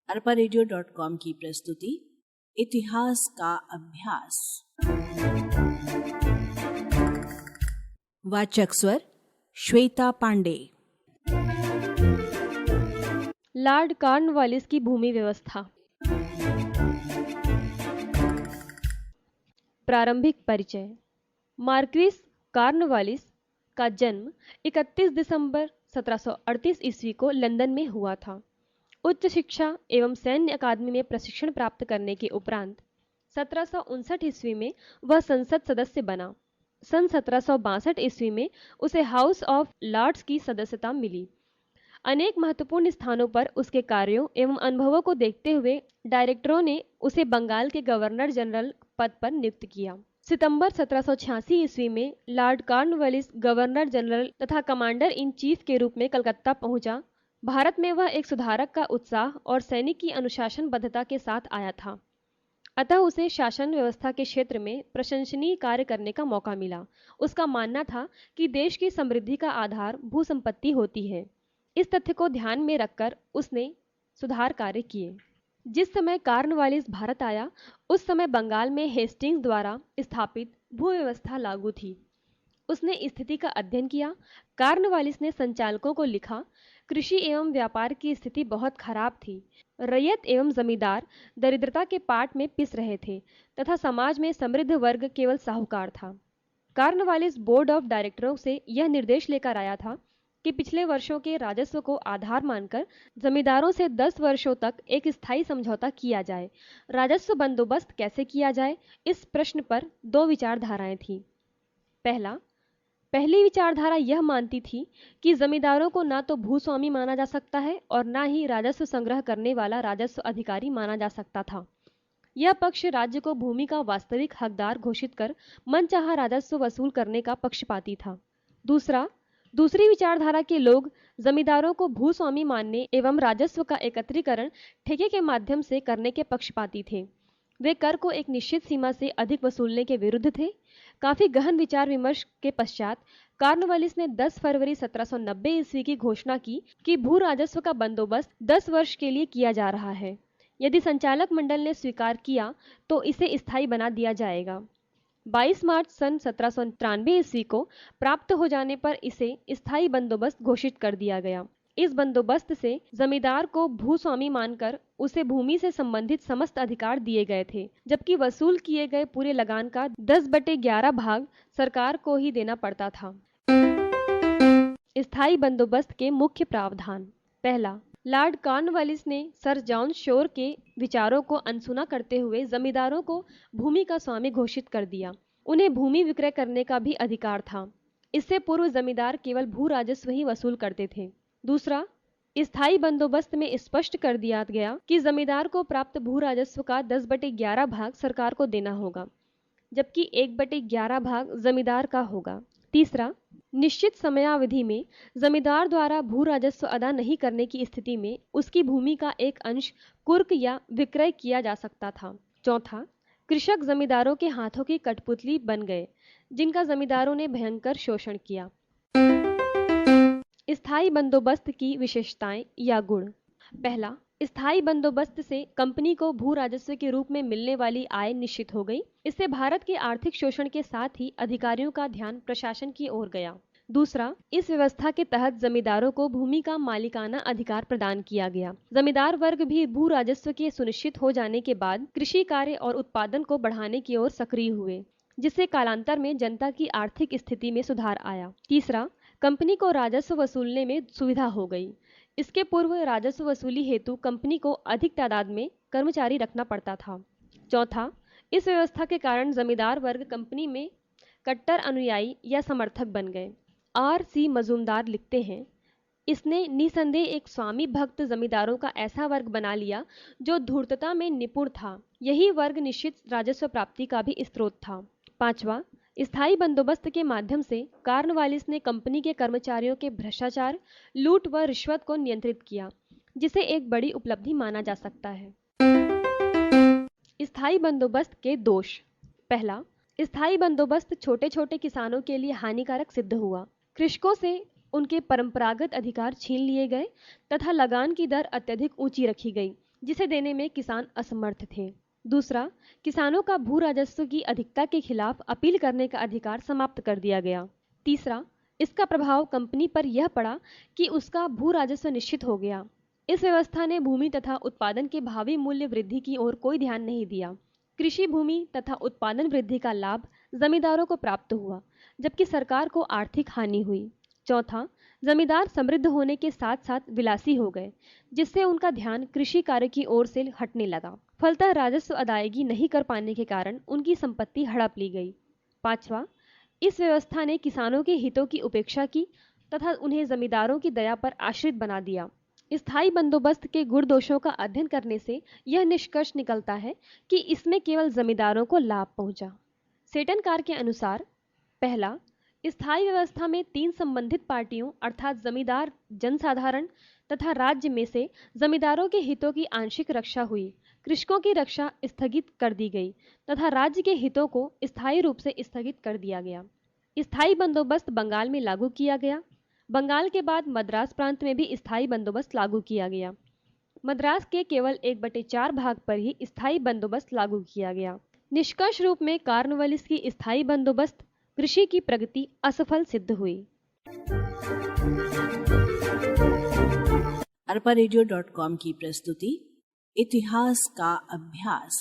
arparadio.com की प्रस्तुति इतिहास का अभ्यास। वाचक स्वर श्वेता पांडे। लॉर्ड कॉर्नवालिस की भूमि व्यवस्था। प्रारंभिक परिचय। मार्क्विस कॉर्नवालिस का जन्म 31 दिसंबर 1738 ईस्वी को लंदन में हुआ था। उच्च शिक्षा एवं सैन्य अकादमी में प्रशिक्षण प्राप्त करने के उपरांत 1759 ईस्वी में वह संसद सदस्य बना। सन 1762 ईस्वी में उसे हाउस ऑफ लॉर्ड्स की सदस्यता मिली। अनेक महत्वपूर्ण स्थानों पर उसके कार्यों एवं अनुभवों को देखते हुए डायरेक्टरों ने उसे बंगाल के गवर्नर जनरल पद पर नियुक्त किया। सितंबर 1786 ईस्वी में लॉर्ड कॉर्नवालिस गवर्नर जनरल तथा कमांडर इन चीफ के रूप में कलकत्ता पहुंचा। भारत में वह एक सुधारक का उत्साह और सैनिक की अनुशासनबद्धता के साथ आया था, अतः उसे शासन व्यवस्था के क्षेत्र में प्रशंसनीय कार्य करने का मौका मिला। उसका मानना था कि देश की समृद्धि का आधार भू संपत्ति होती है। इस तथ्य को ध्यान में रखकर उसने सुधार कार्य किए। जिस समय कॉर्नवालिस भारत आया उस समय बंगाल में हेस्टिंग्स द्वारा स्थापित भू व्यवस्था लागू थी। उसने स्थिति का अध्ययन किया। कॉर्नवालिस ने संचालकों को लिखा, कृषि एवं व्यापार की स्थिति बहुत खराब थी। रैयत एवं जमींदार दरिद्रता के पाट में पिस रहे थे तथा समाज में समृद्ध वर्ग केवल साहूकार था। कॉर्नवालिस बोर्ड ऑफ डायरेक्टरों से यह निर्देश लेकर आया था कि पिछले वर्षों के राजस्व को आधार मानकर जमींदारों से 10 वर्षों तक एक स्थायी समझौता किया जाए। राजस्व बंदोबस्त कैसे किया जाए, इस प्रश्न पर 2 विचारधाराएं थीं। पहली विचारधारा यह मानती थी कि जमींदारों को ना तो भूस्वामी माना जा सकता है और ना ही राजस्व संग्रह करने वाला राजस्व अधिकारी माना जा सकता था। यह पक्ष राज्य को भूमि का वास्तविक हकदार घोषित कर मनचाहा राजस्व वसूल करने का पक्षपाती था। दूसरी विचारधारा के लोग जमींदारों को भूस्वामी मानने एवं राजस्व का एकत्रीकरण ठेके के माध्यम से करने के पक्षपाती थे। वे कर को एक निश्चित सीमा से अधिक वसूलने के विरुद्ध थे। काफी गहन विचार विमर्श के पश्चात कॉर्नवालिस ने 10 फरवरी 1790 ईस्वी की घोषणा की कि भू राजस्व का बंदोबस्त 10 वर्ष के लिए किया जा रहा है। यदि संचालक मंडल ने स्वीकार किया तो इसे स्थायी बना दिया जाएगा। 22 मार्च सन 1793 ईस्वी को प्राप्त हो जाने पर इसे स्थायी बंदोबस्त घोषित कर दिया गया। इस बंदोबस्त से जमींदार को भूस्वामी मानकर उसे भूमि से संबंधित समस्त अधिकार दिए गए थे, जबकि वसूल किए गए पूरे लगान का 10/11 भाग सरकार को ही देना पड़ता था। स्थायी बंदोबस्त के मुख्य प्रावधान। पहला, लॉर्ड कॉर्नवालिस ने सर जॉन शोर के विचारों को अनसुना करते हुए जमींदारों को भूमि का स्वामी घोषित कर दिया। उन्हें भूमि विक्रय करने का भी अधिकार था। इससे पूर्व जमींदार केवल भू राजस्व ही वसूल करते थे। दूसरा, स्थायी बंदोबस्त में स्पष्ट कर दिया गया कि जमींदार को प्राप्त भू राजस्व का 10/11 भाग सरकार को देना होगा, जबकि 1/11 भाग जमींदार का होगा। तीसरा, निश्चित समयावधि में जमींदार द्वारा भू राजस्व अदा नहीं करने की स्थिति में उसकी भूमि का एक अंश कुर्क या विक्रय किया जा सकता था। चौथा, कृषक जमींदारों के हाथों की कठपुतली बन गए, जिनका जमींदारों ने भयंकर शोषण किया। स्थायी बंदोबस्त की विशेषताएं या गुण। पहला, स्थायी बंदोबस्त से कंपनी को भू राजस्व के रूप में मिलने वाली आय निश्चित हो गई। इससे भारत के आर्थिक शोषण के साथ ही अधिकारियों का ध्यान प्रशासन की ओर गया। दूसरा, इस व्यवस्था के तहत जमींदारों को भूमि का मालिकाना अधिकार प्रदान किया गया। जमींदार वर्ग भी भू राजस्व के सुनिश्चित हो जाने के बाद कृषि कार्य और उत्पादन को बढ़ाने की ओर सक्रिय हुए, जिससे कालांतर में जनता की आर्थिक स्थिति में सुधार आया। तीसरा, कंपनी को राजस्व वसूलने में सुविधा हो गई। इसके पूर्व राजस्व वसूली हेतु कंपनी को अधिक तादाद में कर्मचारी रखना पड़ता था। चौथा, इस व्यवस्था के कारण जमींदार वर्ग कंपनी में कट्टर अनुयायी या समर्थक बन गए। R.C. मजूमदार लिखते हैं, इसने निसंदेह एक स्वामी भक्त जमींदारों का ऐसा वर्ग बना लिया जो धूर्तता में निपुण था। यही वर्ग निश्चित राजस्व प्राप्ति का भी स्रोत था। पांचवा, स्थायी बंदोबस्त के माध्यम से कॉर्नवालिस ने कंपनी के कर्मचारियों के भ्रष्टाचार, लूट व रिश्वत को नियंत्रित किया, जिसे एक बड़ी उपलब्धि माना जा सकता है। स्थायी बंदोबस्त के दोष। पहला, स्थायी बंदोबस्त छोटे छोटे किसानों के लिए हानिकारक सिद्ध हुआ। कृषकों से उनके परंपरागत अधिकार छीन लिए गए तथा लगान की दर अत्यधिक ऊंची रखी गई, जिसे देने में किसान असमर्थ थे। दूसरा, किसानों का भू राजस्व की अधिकता के खिलाफ अपील करने का अधिकार समाप्त कर दिया गया। तीसरा, इसका प्रभाव कंपनी पर यह पड़ा कि उसका भू राजस्व निश्चित हो गया। इस व्यवस्था ने भूमि तथा उत्पादन के भावी मूल्य वृद्धि की ओर कोई ध्यान नहीं दिया। कृषि भूमि तथा उत्पादन वृद्धि का लाभ जमींदारों को प्राप्त हुआ, जबकि सरकार को आर्थिक हानि हुई। चौथा, जमींदार समृद्ध होने के साथ साथ विलासी हो गए, जिससे उनका ध्यान कृषि कार्य की ओर से हटने लगा। फलतः राजस्व अदायगी नहीं कर पाने के कारण उनकी संपत्ति हड़प ली गई। पांचवा, इस व्यवस्था ने किसानों के हितों की उपेक्षा की तथा उन्हें जमींदारों की दया पर आश्रित बना दिया। स्थायी बंदोबस्त के गुण दोषों का अध्ययन करने से यह निष्कर्ष निकलता है कि इसमें केवल जमींदारों को लाभ पहुंचा। सेटनकार के अनुसार, पहला, स्थायी व्यवस्था में 3 संबंधित पार्टियों अर्थात जमींदार, जनसाधारण तथा राज्य में से जमींदारों के हितों की आंशिक रक्षा हुई, कृषकों की रक्षा स्थगित कर दी गई तथा राज्य के हितों को स्थायी रूप से स्थगित कर दिया गया। स्थायी बंदोबस्त बंगाल में लागू किया गया। बंगाल के बाद मद्रास प्रांत में भी स्थायी बंदोबस्त लागू किया गया। मद्रास के केवल 1/4 भाग पर ही स्थायी बंदोबस्त लागू किया गया। निष्कर्ष रूप में कॉर्नवालिस की स्थायी बंदोबस्त कृषि की प्रगति असफल सिद्ध हुई। arparedio.com की प्रस्तुति इतिहास का अभ्यास।